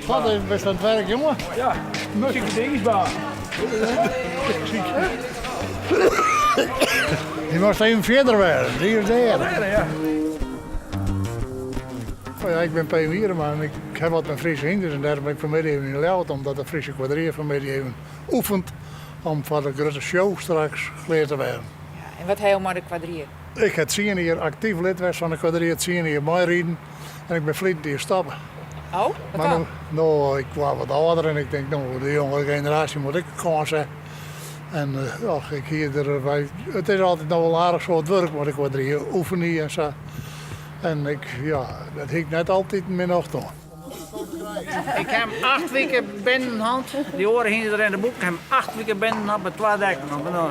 Wat is best aan het werk, jongen? Ja, muziek dingesbaar. Je moest even verder werden, die is daar. Ja. Oh ja, ik ben P. Wierenma en ik heb wat met Friese hinders en daarom ben ik vanmiddag even in Leeuwarden, omdat de Friese kwadrier vanmiddag even oefent om voor de grote show straks geleerd te werden. Ja, en wat helemaal de kwadrier? Ik heb 10 jaar actief lid was van de kwadrier, 10 jaar meerijden en ik ben vliegend hier stappen. Oh, wat Maar dan? nou, ik was wat ouder en ik denk, nou, de jongere generatie moet ik gewoon zeggen. En ik hier erbij. Het is altijd nog wel aardig zo het werk, maar ik word hier oefenen en zo. En dat hiek net altijd min nog doen. Ik heb 8 weken binnenhand, die horen hier in de boek, ik heb 8 weken binnenhand met 2 dekken.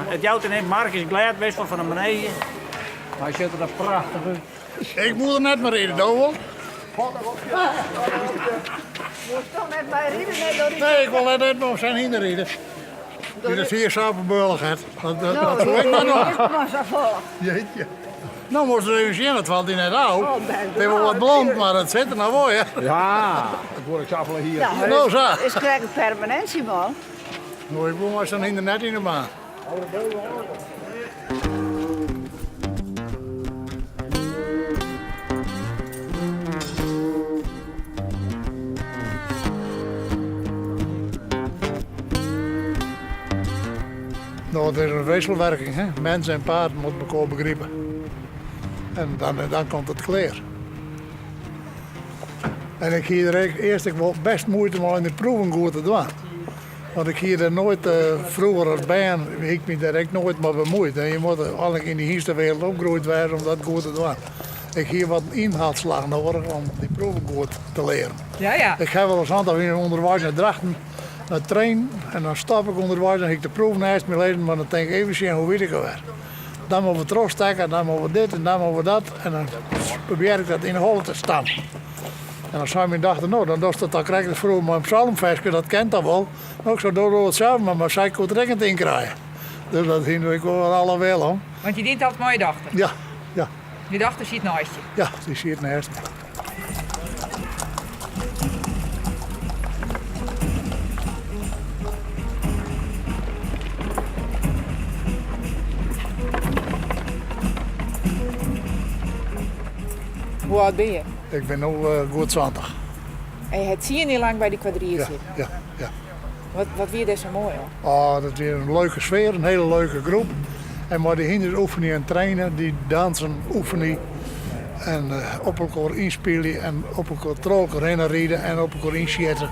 Het jouwt in Mark is glad, best wel van de beneden. Maar hij zit er prachtig uit. Ik moet er net maar in, Dovel. Nee, ik wil net nog zijn hinderrijden. Die is hier sapenbeurlig het. Dat voel ik maar nog. Jeetje. Nou moest er even zien, het valt hier net oud. Het is wel wat blond, maar het zit er nou mooi, hè? Ja, dat word ik zappelen hier. Ja, Nou zo. is krijg een permanentie, man. Nou, ik moet maar zo'n hinder net in de baan. Nou, het is een wisselwerking, hè? Mens en paard moeten elkaar begrijpen. En dan komt het kleer. En ik hier eerst ik wel best moeite om in de proeven goed te doen. Want ik hier er nooit, vroeger als baan, ik me daar echt nooit mee bemoeid. En je moet eigenlijk in die eerste wereld opgegroeid worden om dat goed te doen. Ik hier wat inhaalslag nodig om die proeven goed te leren. Ja, ja. Ik heb wel eens een aantal weer onderwijs naar Drachten, naar train en dan stap ik onderwijs en ik de proef naast me lezen, maar dan denk ik even zien hoe weet ik alweer. Dan moeten we terugstekken, dan moeten we dit en dan moeten we dat en dan probeer ik dat in de holle te stampen. En dan zei mijn dachten, nou dan doe je dat krijg ik vroeger maar een psalmfestje, dat kent dat wel. Ook zo door het zelf, maar zij kon het recht in krijgen. Dus dat vind ik wel alle wel om. Want je dient altijd mooie dachten. Ja, Je dachten ziet naast je. ja, die zie je het naast me. Hoe oud ben je? Ik ben nu goed 20. En je hebt 10 jaar lang bij die kwadrier Ja, zitten. ja. Wat weer daar zo mooi aan? Oh, dat is weer een leuke sfeer, een hele leuke groep. En maar die hinders oefenen en trainen, die dansen, oefenen. En op elkaar inspelen en op elkaar trokken, rennen rijden en op elkaar inzetten.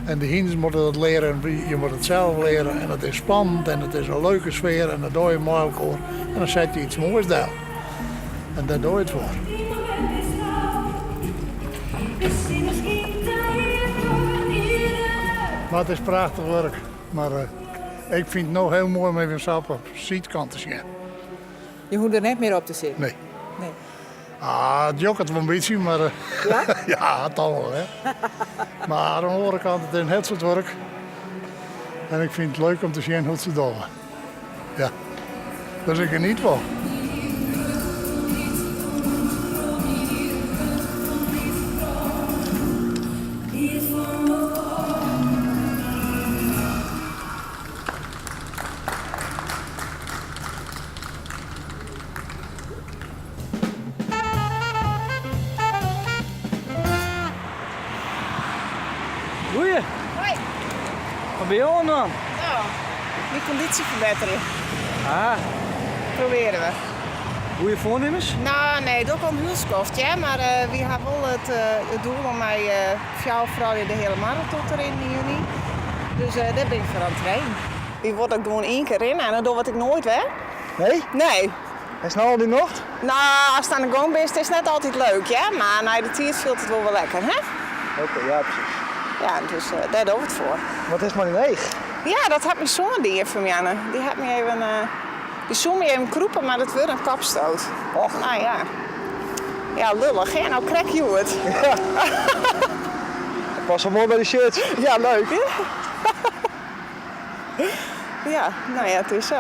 En de hinders moeten dat leren en je moet het zelf leren. En het is spannend en het is een leuke sfeer en dat doe je met elkaar. En dan zet je iets moois daar. En daar doe je het voor. Maar het is prachtig werk. Maar ik vind het nog heel mooi om even een sap op de zijkant te zien. Je hoeft er net meer op te zitten. Nee. Nee. Ah, het jokt wel een beetje, maar Ja? ja, het al wel. Hè. Maar aan de andere kant, het is een heel soort werk. En ik vind het leuk om te zien hoe ze doen. Ja, dus ik geniet wel. Goeie. Hoi. Wat ben je aan dan? Nou, die conditie verbeteren. Ah, Proberen we. goeie voornemens? Nou, nee, dat komt hulskost, ja. Maar we hebben wel het doel om mij vrouwen de hele marathon te rennen in juni. Dus daar ben ik voor aan het trainen. Die wordt ook gewoon 1 keer rennen en dan doe wat ik nooit weer. Nee? Nee. Is nou al die nog? Nou, als het aan de gang bent, is het net altijd leuk, ja. Maar na de tiert voelt het wel lekker, hè? Oké, ja precies. Ja, dus daar doe ik het voor. Wat is maar niet leeg? Ja, dat had mijn zoon die van mij. Die had me even, die zoon me even kroepen, maar dat werd een kapstoot. Och. Nou ja. Ja, lullig, hè? Nou krijg je het. Ja. Was wel mooi bij de shirts. Ja, leuk, hè? Ja, nou ja, het is zo.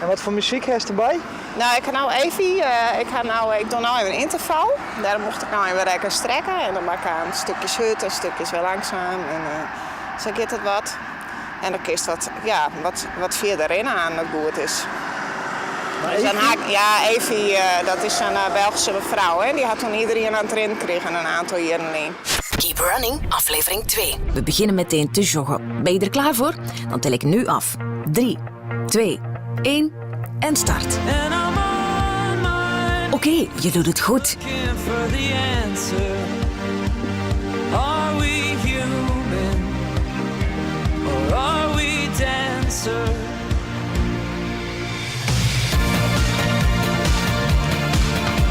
En wat voor muziek heeft erbij? Nou, ik heb nou even, ik doe nou even een interval. Daar mocht ik nou even lekker strekken. En dan maak ik aan stukjes hut en stukjes weer langzaam. En zo gaat het wat. En dan kiest wat verder in aan dat goed is. Dus dan Evie, dat is een Belgische mevrouw. Hè? Die had toen iedereen aan het rennen gekregen een aantal jaren alleen. Keep Running, aflevering 2. We beginnen meteen te joggen. Ben je er klaar voor? Dan tel ik nu af. 3, 2, 1 en start. Oké, je doet het goed.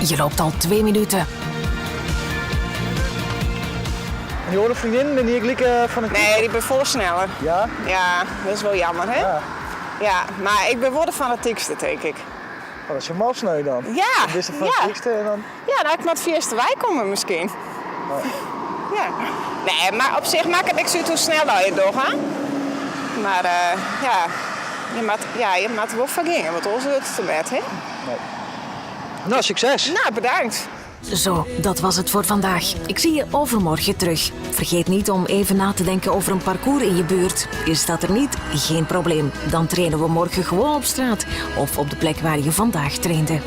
Je loopt al 2 minuten. En die andere vriendin, ben die gelijk van een... Nee, die ben vol sneller. Ja? Ja, dat is wel jammer, hè? Ja, maar ik ben worden van het tikste, denk ik. Oh, dat is je mal sneu dan. Ja. Dus van het dikste en dan... Ja, nou, ik moet via de wijk komen misschien. Oh. Ja. Nee, maar op zich maak ik niks uit hoe snel dat je doorgaat. Maar je moet wel vergingen, want ons is het te met, hè? Nee. Nou, succes. Nou, bedankt. Zo, dat was het voor vandaag. Ik zie je overmorgen terug. Vergeet niet om even na te denken over een parcours in je buurt. Is dat er niet? Geen probleem. Dan trainen we morgen gewoon op straat of op de plek waar je vandaag trainde.